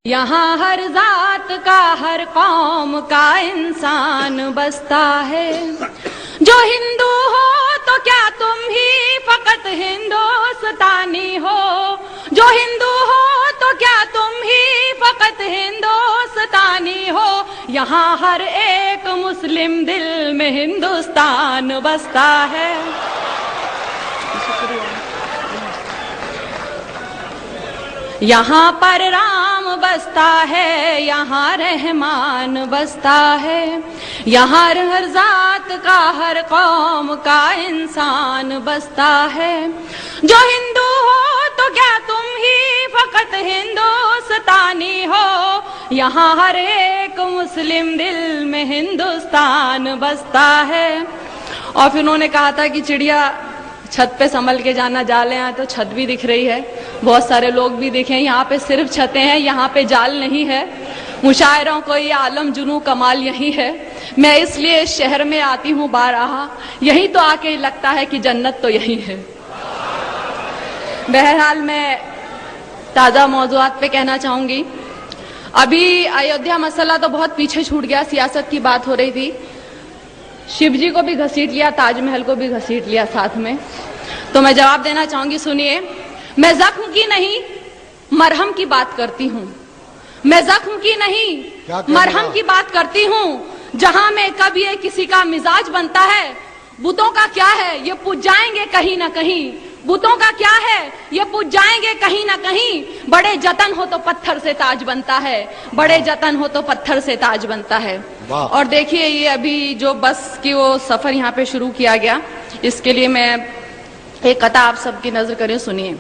یہاں ہر ذات کا ہر قوم کا انسان بستا ہے. جو ہندو ہو تو کیا تم ہی فقط ہندوستانی ہو؟ جو ہندو ہو تو کیا تم ہی فقط ہندوستانی ہو؟ یہاں ہر ایک مسلم دل میں ہندوستان بستا ہے. یہاں پر رام بستا ہے، یہاں رحمان بستا ہے. یہاں ہر ذات کا ہر قوم کا انسان بستا ہے. جو ہندو ہو تو کیا تم ہی فقط ہندوستانی ہو؟ یہاں ہر ایک مسلم دل میں ہندوستان بستا ہے. اور پھر انہوں نے کہا تھا کہ چڑیا چھت پہ سنبھل کے جانا، جال ہیں تو چھت بھی دکھ رہی ہے، بہت سارے لوگ بھی دکھیں. یہاں پہ صرف چھتیں ہیں، یہاں پہ جال نہیں ہے. مشاعروں کو یہ عالم جنوں کمال یہی ہے. میں اس لیے اس شہر میں آتی ہوں بارہا، یہی تو آ کے لگتا ہے کہ جنت تو یہی ہے. بہرحال میں تازہ موضوعات پہ کہنا چاہوں گی. ابھی ایودھیا مسئلہ تو بہت پیچھے چھوٹ گیا، سیاست کی بات ہو رہی تھی. شیو جی کو بھی گھسیٹ لیا، تاج محل کو بھی گھسیٹ لیا ساتھ میں. تو میں جواب دینا چاہوں گی. سنیے، میں زخم کی نہیں مرہم کی بات کرتی ہوں. میں زخم کی نہیں مرہم کی بات کرتی ہوں. جہاں میں کب یہ کسی کا مزاج بنتا ہے، بتوں کا کیا ہے یہ پوج جائیں گے کہیں نہ کہیں. بتوں کا کیا ہے یہ پوج جائیں گے کہیں نہ کہیں. بڑے جتن ہو تو پتھر سے تاج بنتا ہے، بڑے جتن ہو تو پتھر سے تاج بنتا ہے. اور دیکھیے یہ ابھی جو بس کی وہ سفر یہاں پہ شروع کیا گیا، اس کے لیے میں ایک قطعہ آپ سب کی نظر کریں، سنیے.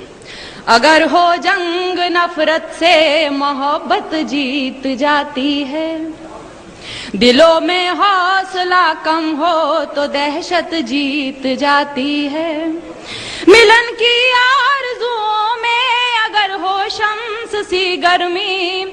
اگر ہو جنگ نفرت سے محبت جیت جاتی ہے، دلوں میں حوصلہ کم ہو تو دہشت جیت جاتی ہے. ملن کی آرزوؤں میں اگر ہو شمس سی گرمی،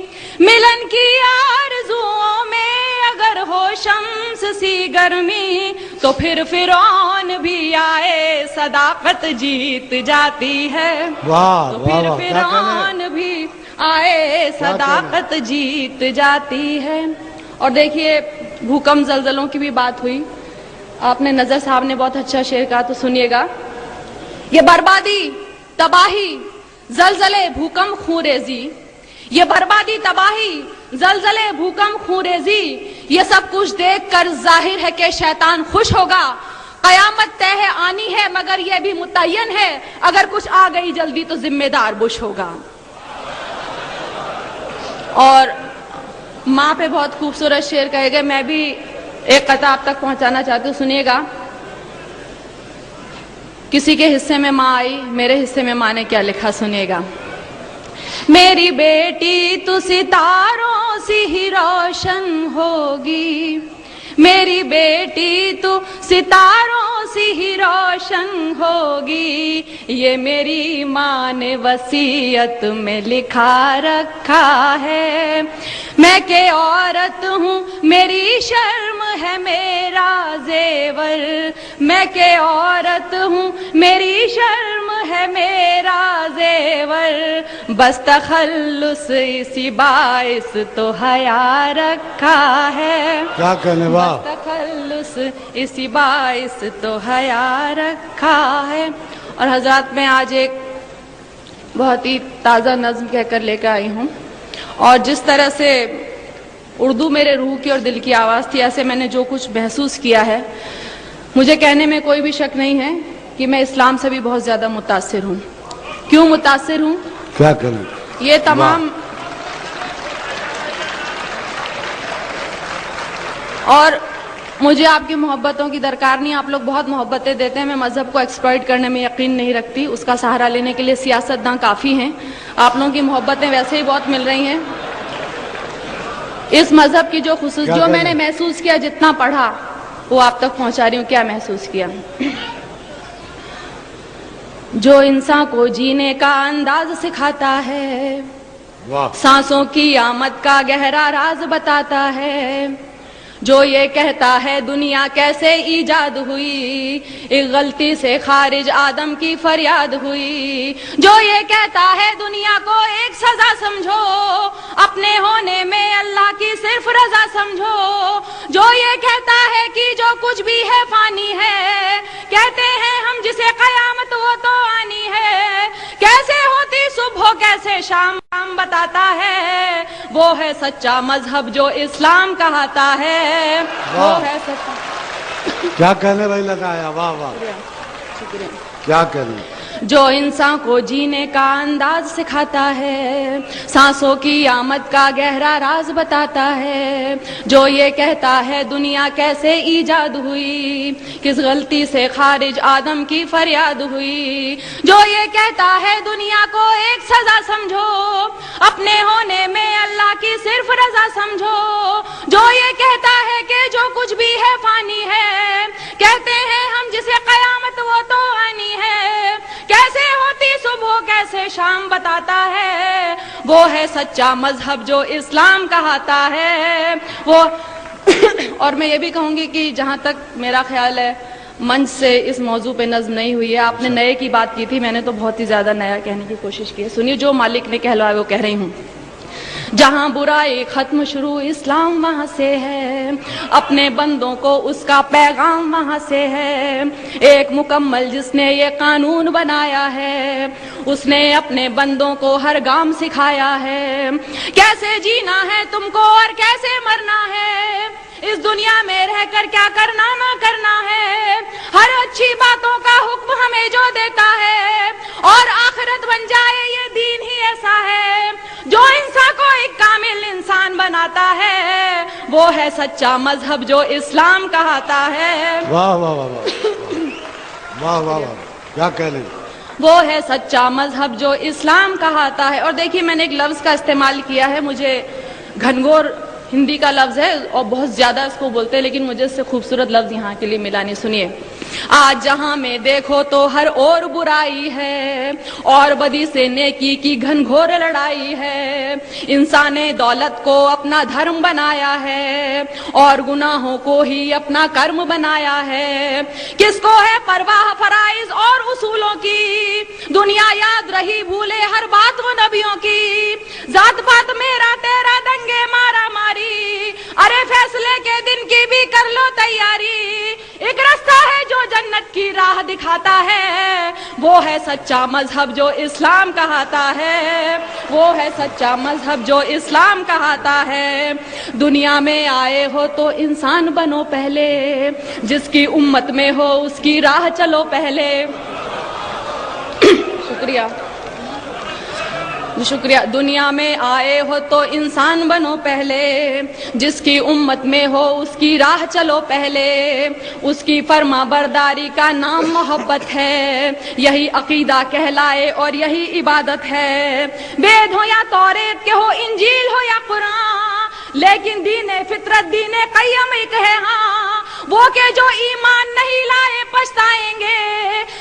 ملن کی آرزوؤں میں اگر ہو شمس سی گرمی، تو پھر فرعون بھی آئے صداقت جیت جاتی ہے. تو پھر فرعون بھی آئے صداقت جیت جاتی ہے. اور دیکھیے بھوکم زلزلوں کی بھی بات ہوئی. آپ نے نظر صاحب نے بہت اچھا شعر کہا، تو سنیے گا. یہ بربادی تباہی زلزلے بھوکم خونریزی، یہ بربادی تباہی زلزلے بھوکم خونریزی، یہ سب کچھ دیکھ کر ظاہر ہے کہ شیطان خوش ہوگا. قیامت طے ہے آنی ہے مگر یہ بھی متعین ہے، اگر کچھ آ گئی جلدی تو ذمہ دار بش ہوگا. اور ماں پہ بہت خوبصورت شعر کہے گئے، میں بھی ایک قطعہ آپ تک پہنچانا چاہتی ہوں، سنیے گا. کسی کے حصے میں ماں آئی، میرے حصے میں ماں نے کیا لکھا، سنیے گا. میری بیٹی تو ستاروں سی ہی روشن ہوگی، میری بیٹی تو ستاروں سی ہی روشن ہوگی، یہ میری ماں نے وصیت میں لکھا رکھا ہے. میں کہ عورت ہوں میری شرم ہے میرا زیور، میں کہ عورت ہوں میری شرم ہے میرا زیور، بس تخلص اسی باعث تو حیا رکھا ہے. کیا کہنے با بس تخلص اسی باعث تو حیا رکھا ہے. اور حضرات میں آج ایک بہت ہی تازہ نظم کہہ کر لے کر آئی ہوں. اور جس طرح سے اردو میرے روح کی اور دل کی آواز تھی، ایسے میں نے جو کچھ محسوس کیا ہے، مجھے کہنے میں کوئی بھی شک نہیں ہے کہ میں اسلام سے بھی بہت زیادہ متاثر ہوں. کیوں متاثر ہوں؟ کیا کریں؟ یہ تمام اور مجھے آپ کی محبتوں کی درکار نہیں. آپ لوگ بہت محبتیں دیتے ہیں. میں مذہب کو ایکسپلائٹ کرنے میں یقین نہیں رکھتی. اس کا سہارا لینے کے لیے سیاستداں کافی ہیں. آپ لوگوں کی محبتیں ویسے ہی بہت مل رہی ہیں. اس مذہب کی جو جو میں نے محسوس کیا، جتنا پڑھا وہ آپ تک پہنچا رہی ہوں. کیا محسوس کیا؟ جو انسان کو جینے کا انداز سکھاتا ہے، سانسوں کی آمد کا گہرا راز بتاتا ہے، جو یہ کہتا ہے دنیا کیسے ایجاد ہوئی، ایک غلطی سے خارج آدم کی فریاد ہوئی، جو یہ کہتا ہے دنیا کو ایک سزا سمجھو، اپنے की सिर्फ रजा समझो। जो ये कहता है कि जो कुछ भी है फानी है, कहते हैं हम जिसे कयामत वो तो आनी है। कैसे होती सुबह कैसे शाम बताता है, वो है सच्चा मजहब जो इस्लाम कहता है। वो है सच्चा। क्या कहने भाई लगाया, वाह वाह, शुक्रिया। क्या कहने। जो इंसान को जीने का अंदाज सिखाता है, सांसों की आमद का गहरा राज बताता है। जो ये कहता है दुनिया कैसे ईजाद हुई, किस गलती से खारिज आदम की फरियाद हुई। जो ये कहता है दुनिया को एक सजा समझो, अपने होने में अल्लाह की सिर्फ रजा समझो। जो ये कहता है कि जो कुछ भी है फानी है, कहते हैं हम जिसे कयामत वो तो आनी है। कैसे होती सुबह कैसे शाम बताता है, वो है सच्चा मजहब जो इस्लाम कहता है। वो और मैं ये भी कहूंगी कि जहां तक मेरा ख्याल है मंच से इस मौजू पे नज्म नहीं हुई है। आपने नए की बात की थी, मैंने तो बहुत ही ज्यादा नया कहने की कोशिश की है। सुनिए, जो मालिक ने कहलवाया वो कह रही हूँ। जहां बुराई खत्म शुरू इस्लाम वहां से है, अपने बंदों को उसका पैगाम वहां से है। एक मुकम्मल जिसने ये कानून बनाया है, उसने अपने बंदों को हर गाम सिखाया है। कैसे जीना है तुमको और कैसे मरना है, इस दुनिया में रहकर क्या करना ना करना है। हर अच्छी बातों का हुक्म हमें जो देता है, और आखिरत बन जाए ये दीन ही ऐसा है जो इंसान को एक कामिल इंसान बनाता है। वो है सच्चा मजहब जो इस्लाम कहता है। वाह वाह वाह वाह वाह वाह, क्या कह रही। वो है सच्चा मजहब जो इस्लाम कहता है। और देखिए, मैंने एक लफ्ज का इस्तेमाल किया है, मुझे घनघोर हिंदी का लफ्ज है और बहुत ज्यादा इसको बोलते हैं, लेकिन मुझे इससे खूबसूरत लफ्ज यहाँ के लिए मिला नहीं। सुनिए, आज जहां में देखो तो हर और बुराई है, और बदी से नेकी की घनघोर लड़ाई है। इंसान ने दौलत को अपना धर्म बनाया है, और गुनाहों को ही अपना कर्म बनाया है। किसको है परवाह फराइज और उसूलों की, दुनिया याद रही भूले हर बात वो नबियों की। जात पात मेरा तेरा दंगे मारा मारी, अरे फैसले के दिन की भी कर लो तैयारी। एक रास्ता है जो जन्नत की राह दिखाता है, वो है सच्चा मजहब जो इस्लाम कहता है। वो है सच्चा मजहब जो इस्लाम कहता है। दुनिया में आए हो तो इंसान बनो पहले, जिसकी उम्मत में हो उसकी राह चलो पहले। शुक्रिया शुक्रिया। दुनिया में आए हो तो इंसान बनो पहले, जिसकी उम्मत में हो उसकी राह चलो पहले। उसकी फर्मा बरदारी का नाम मोहब्बत है, यही अकीदा कहलाए और यही इबादत है। वेद हो या तौरेत के हो, इंजील हो या कुरान, लेकिन दीने फितरत दीने क़य्यम एक है। हाँ, वो के जो ईमान नहीं लाए पछताएंगे,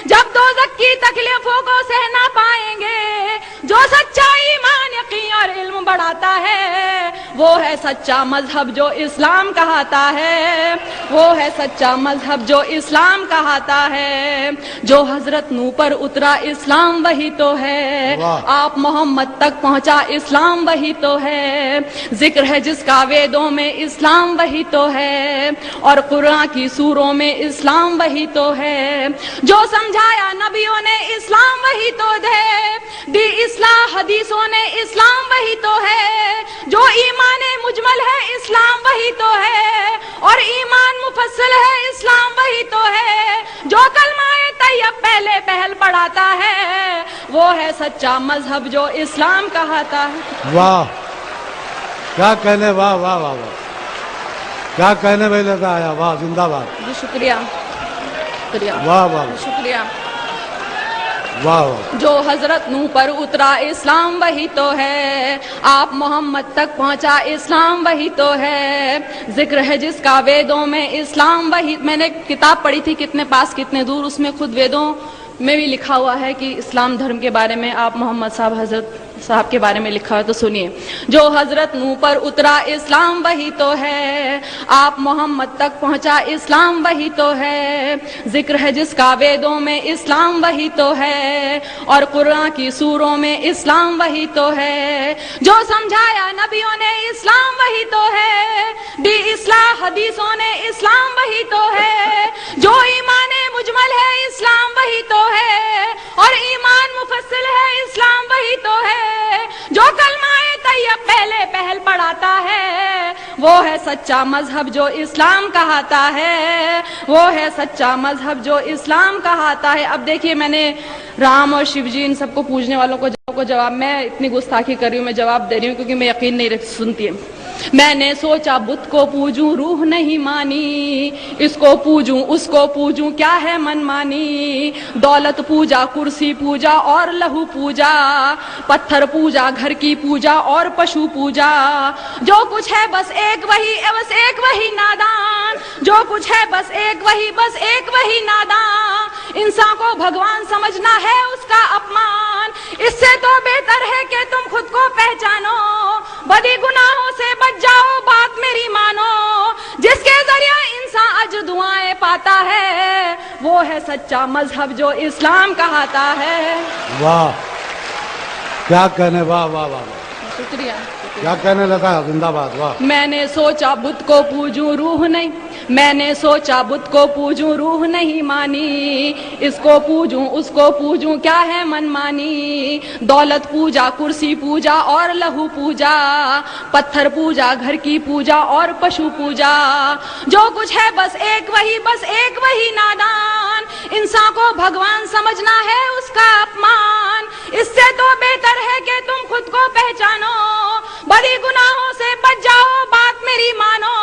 जब दोज़ख की तकलीफों को सह ना पाएंगे। जो सच्चा ईमान यकीन और इल्म बढ़ाता है, वो है सच्चा मजहब जो इस्लाम कहता है। वो है सच्चा मजहब जो इस्लाम कहता है। जो हजरत नूह पर उतरा इस्लाम वही तो है, आप मोहम्मद तक पहुंचा इस्लाम वही तो है। जिक्र है जिसका वेदों में इस्लाम वही तो है, और कुरान की सूरों में इस्लाम वही तो है। जो समझाया नबियों ने इस्लाम वही तो दी इस्लाह हदीसों ने इस्लाम वही तो है। जो ईमान मुजमल है इस्लाम वही तो है, और ईमान मुफस्सल है इस्लाम वही तो है। जो कलमाए तैयब पहले पहल पढ़ाता है, वो है सच्चा मजहब जो इस्लाम कहता है। वाह, क्या कहने, वाह वाह वाह वाह, क्या कहने में लगा आया, वाह, जिंदाबाद। जी शुक्रिया शुक्रिया, वाह वाह शुक्रिया। वाह वाह। जो हजरत नूह पर उतरा इस्लाम वही तो है, आप मोहम्मद तक पहुंचा इस्लाम वही तो है। जिक्र है जिसका वेदों में इस्लाम वही। मैंने किताब पढ़ी थी कितने पास कितने दूर, उसमें खुद वेदों में भी लिखा हुआ है कि इस्लाम धर्म के बारे में आप मोहम्मद साहब हजरत साहब के बारे में लिखा है, तो सुनिए। जो हजरत नूह पर उतरा इस्लाम वही तो है, आप मोहम्मद तक पहुंचा इस्लाम वही तो है, जिक्र है जिसका वेदों में इस्लाम वही तो है, और कुरान की सूरों में इस्लाम वही तो है, जो समझाया नबियों ने इस्लाम वही तो है, दी इस्लाह हदीसों ने इस्लाम वही तो है, जो ईमान मुजमल है इस्लाम वही तो है, और ईमान मुफस्सिल है इस्लाम वही तो है, जो कलमाए तैयब पहले पहल पढ़ाता है, वो है सच्चा मजहब जो इस्लाम कहता है, वो है सच्चा मजहब जो इस्लाम कहता है। अब देखिए, मैंने राम और शिव जी इन सबको पूजने वालों को जवाब, मैं इतनी गुस्ताखी कर रही हूँ, मैं जवाब दे रही हूँ क्योंकि मैं यकीन नहीं सुनती है। मैंने सोचा बुत को पूजूं, रूह नहीं मानी, इसको पूजूं उसको पूजूं, क्या है मनमानी, दौलत पूजा, कुर्सी पूजा और लहू पूजा, पत्थर पूजा, घर की पूजा और पशु पूजा, जो कुछ है बस एक वही नादान, जो कुछ है बस एक वही नादान, इंसान को भगवान समझना है उसका अपमान, इससे तो बेहतर है कि तुम खुद को पहचानो, बदी गुनाहों से बच जाओ, बात मेरी मानो, जिसके जरिए इंसान अजर दुआएं पाता है, वो है सच्चा मजहब जो इस्लाम कहता है। वाह, क्या कहने, वाह वाह वाह, शुक्रिया। क्या कहने लगा, जिंदाबाद, वाह। मैंने सोचा बुत को पूजूं, रूह नहीं, मैंने सोचा बुत को पूजूं, रूह नहीं मानी, इसको पूजूं उसको पूजूं, क्या है मनमानी, दौलत पूजा, कुर्सी पूजा और लहू पूजा, पत्थर पूजा, घर की पूजा और पशु पूजा, जो कुछ है बस एक वही नादान, इंसान को भगवान समझना है उसका अपमान, इससे तो बेहतर है कि तुम खुद को पहचानो, बड़ी गुनाहों से बच जाओ, बात मेरी मानो,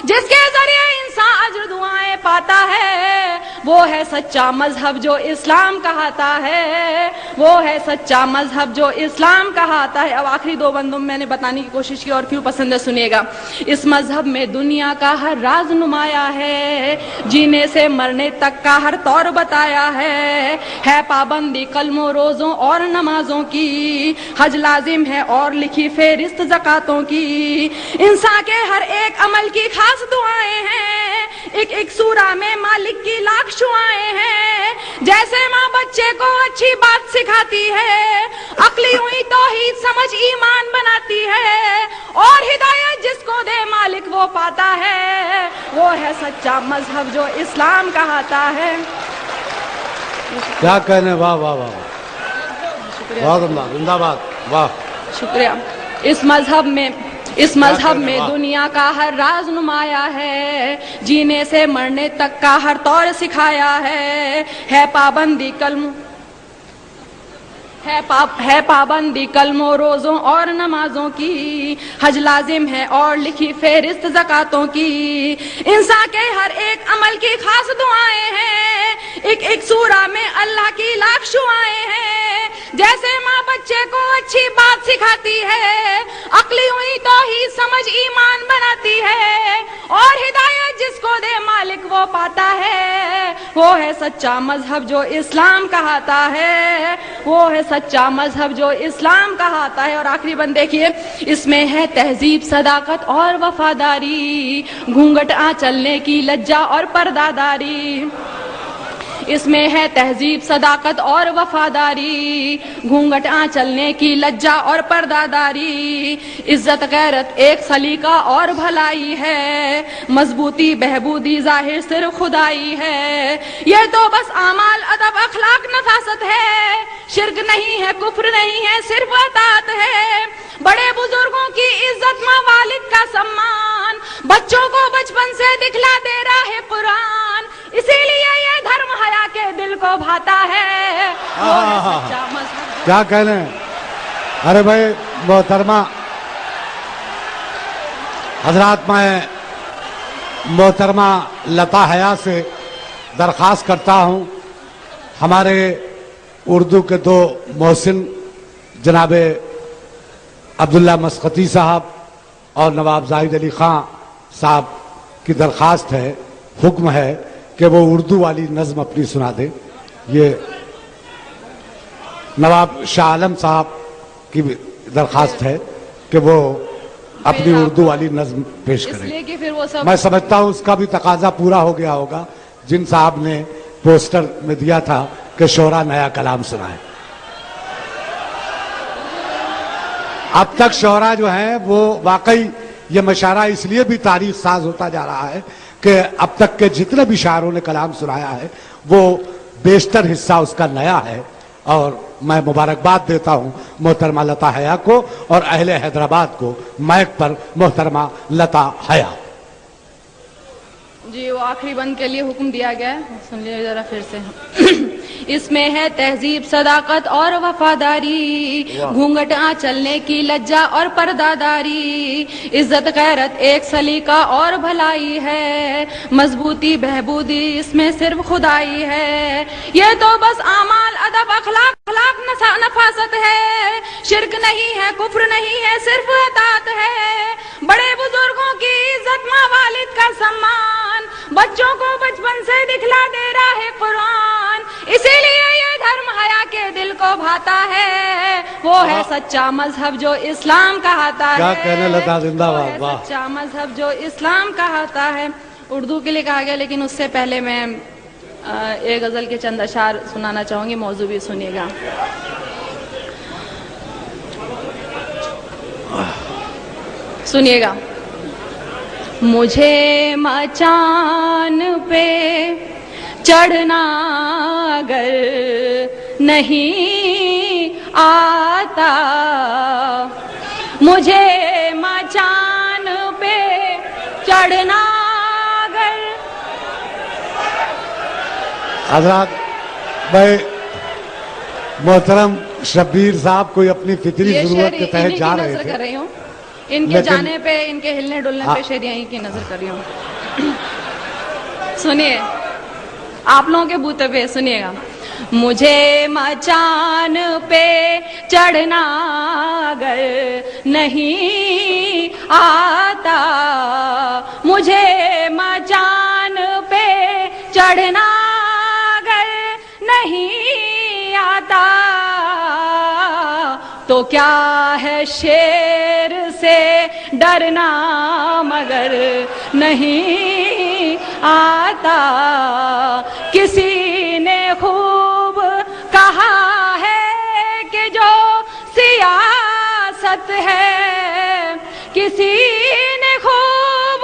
जिसके जरिए इंसान अजर दुआएं पाता है, वो है सच्चा मजहब जो इस्लाम कहता है, वो है सच्चा मजहब जो इस्लाम कहता है। अब आखिरी दो बंदों में मैंने बताने की कोशिश की और क्यों पसंद है, सुनिएगा। इस मजहब में दुनिया का हर राज नुमाया है, जीने से मरने तक का हर तौर बताया है पाबंदी कलमों रोजों और नमाजों की, हज लाजिम है और लिखी फेरिस्त ज़कातों की, इंसान के हर एक अमल की खास दुआएं हैं, एक एक सूरा में मालिक की लाख शुआएं हैं, जैसे माँ बच्चे को अच्छी बात सिखाती है, अक्ली हुई तौहीद समझ ईमान बनाती है, और हिदायत जिसको दे मालिक वो पाता है, वो है सच्चा मजहब जो इस्लाम कहता है। क्या कहने, वाह वाह वाह, जिंदाबाद, वाह, शुक्रिया। इस मजहब में दुनिया का हर राज नुमाया है, जीने से मरने तक का हर तौर सिखाया है पाबंदी कलमों, है पाबंदी कलमों रोजों और नमाजों की, हज लाजिम है और लिखी फेरिस्त ज़कातों की, इंसान के हर एक अमल की खास दुआएं हैं, एक एक सूरा में अल्लाह की लाख शुआएं हैं, जैसे माँ बच्चे को अच्छी बात सिखाती है, अक्ली हुई तौहीद समझ ईमान बनाती है, और हिदायत जिसको दे मालिक वो पाता है, वो है सच्चा मजहब जो इस्लाम कहता है, वो है सच्चा मजहब जो इस्लाम कहता है। और आखिरी बंद देखिए, इसमें है तहजीब, सदाकत और वफादारी, घूंघट आंचलने की लज्जा और पर्दादारी, इसमें है तहजीब, सदाकत और वफादारी, घूंघट आंचलने की लज्जा और पर्दादारी, इज्जत गैरत एक सलीका और भलाई है, मजबूती बहबूदी जाहिर सिर्फ खुदाई है, ये तो बस आमाल अदब अखलाक नफासत है, शिर्क नहीं है कुफ्र नहीं है सिर्फ अतात है, बड़े बुजुर्गों की इज्जत माँ वालिद का सम्मान, बच्चों को बचपन से दिखला दे रहा है कुरान, इसीलिए ये धर्म हया के दिल को भाता है, वो है सच्चा मजहब। क्या कहने, अरे भाई मोहतरमा हजरात, मैं मोहतरमा लता हया से दरख्वास्त करता हूँ, हमारे उर्दू के दो मोहसिन जनाब अब्दुल्ला मस्कती साहब और नवाब जाहिद अली खां साहब की दरख्वास्त है, हुक्म है कि वो उर्दू वाली नज़्म अपनी सुना दे। ये नवाब शाह आलम साहब की दरखास्त है कि वो अपनी उर्दू वाली नज्म पेश करें। इसलिए कि फिर वो सब मैं समझता हूँ उसका भी तकाजा पूरा हो गया होगा जिन साहब ने पोस्टर में दिया था कि शोरा नया कलाम सुनाए। अब तक शोरा जो है वो वाकई ये मशारा इसलिए भी तारीख साज होता जा रहा है कि अब तक के जितने भी शायरों ने कलाम सुनाया है वो बेशतर हिस्सा उसका नया है। और मैं मुबारकबाद देता हूँ मोहतरमा लता हया को और अहले हैदराबाद को माइक पर मोहतरमा लता हया। जी, वो आखिरी बंद के लिए हुक्म दिया गया है, सुन लीजिए जरा फिर से। इसमें है तहजीब, सदाकत और वफादारी, घूंघट चलने की लज्जा और पर्दादारी, इज्जत गैरत एक सलीका और भलाई है, मजबूती बहबूदी इसमें सिर्फ खुदाई है। ये तो बस आमाल अदब अखलाक नफासत है, शिरक नहीं है कुफ्र नहीं है सिर्फ अतात है। बड़े बुजुर्गों की इज्जत, माँ वालिद का सम्मान, बच्चों को बचपन से दिखला दे रहा है कुरान। इसीलिए ये धर्म हया के दिल को भाता है, वो है सच्चा मजहब जो इस्लाम कहता है। क्या कहने लता, जिंदाबाद, वाह। सच्चा मजहब जो इस्लाम कहता है। उर्दू के लिए कहा गया, लेकिन उससे पहले मैं एक गजल के चंद अशार सुनाना चाहूंगी, मौजू भी सुनिएगा। सुनिएगा। मुझे मचान पे चढ़ना अगर नहीं आता, मुझे मचान पे चढ़ना अगर। हजरात, मैं मोहतरम शब्बीर साहब कोई अपनी फितरी जरूरत के तहत जा रहे थे, कर रही हूँ इनके जाने पे, इनके हिलने डुलने पे शेर यहीं की नजर कर रही हूँ। सुनिए, आप लोगों के बूते पे सुनिएगा। मुझे मचान पे चढ़ना अगर नहीं आता, मुझे मचान पे चढ़ना अगर नहीं आता, तो क्या है शेर से डरना मगर नहीं आता। किसी ने खूब कहा है कि जो सियासत है, किसी ने खूब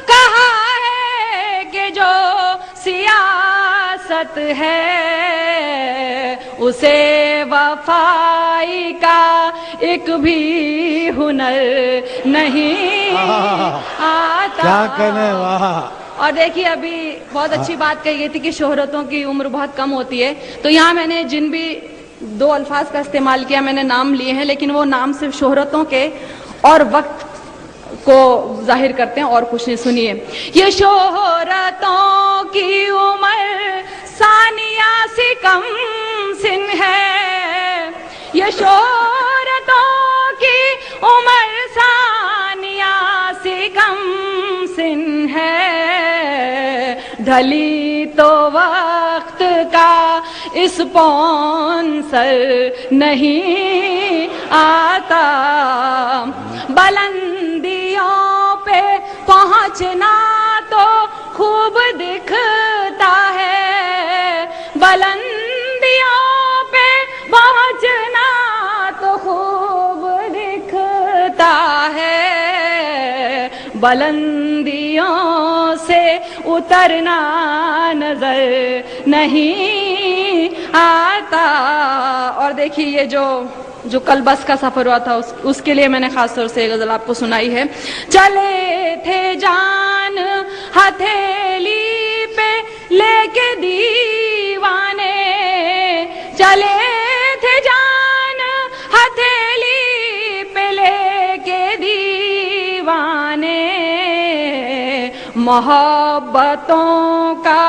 कहा है कि जो सियासत है, उसे वफाई का एक भी हुनर नहीं आता। क्या कहने, वाह। और देखिए, अभी बहुत अच्छी बात कही गई थी कि शोहरतों की उम्र बहुत कम होती है, तो यहाँ मैंने जिन भी दो अल्फाज का इस्तेमाल किया मैंने नाम लिए हैं, लेकिन वो नाम सिर्फ शोहरतों के और वक्त को जाहिर करते हैं और कुछ नहीं। सुनिए, ये शोहरतों की उम्र सानिया से कम सिन है, ये शोहरतों की उम्र सानिया से कम सिन है, ढली तो वक्त का स्पॉन्सर नहीं आता। बुलंदियों पे पहुंचना तो खूब दिखता है, बुलंदियों पे पहुंचना तो खूब दिखता है, बुलंदियों से उतरना नजर नहीं आता। और देखिए, ये जो कल बस का सफर हुआ था उसके लिए मैंने खास तौर से गजल आपको सुनाई है। चले थे जान हथेली पे लेके दीवाने, चले थे जान हथेली पे लेके दीवाने, मोहब्बतों का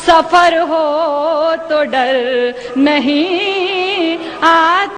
सफर हो तो डर नहीं आता।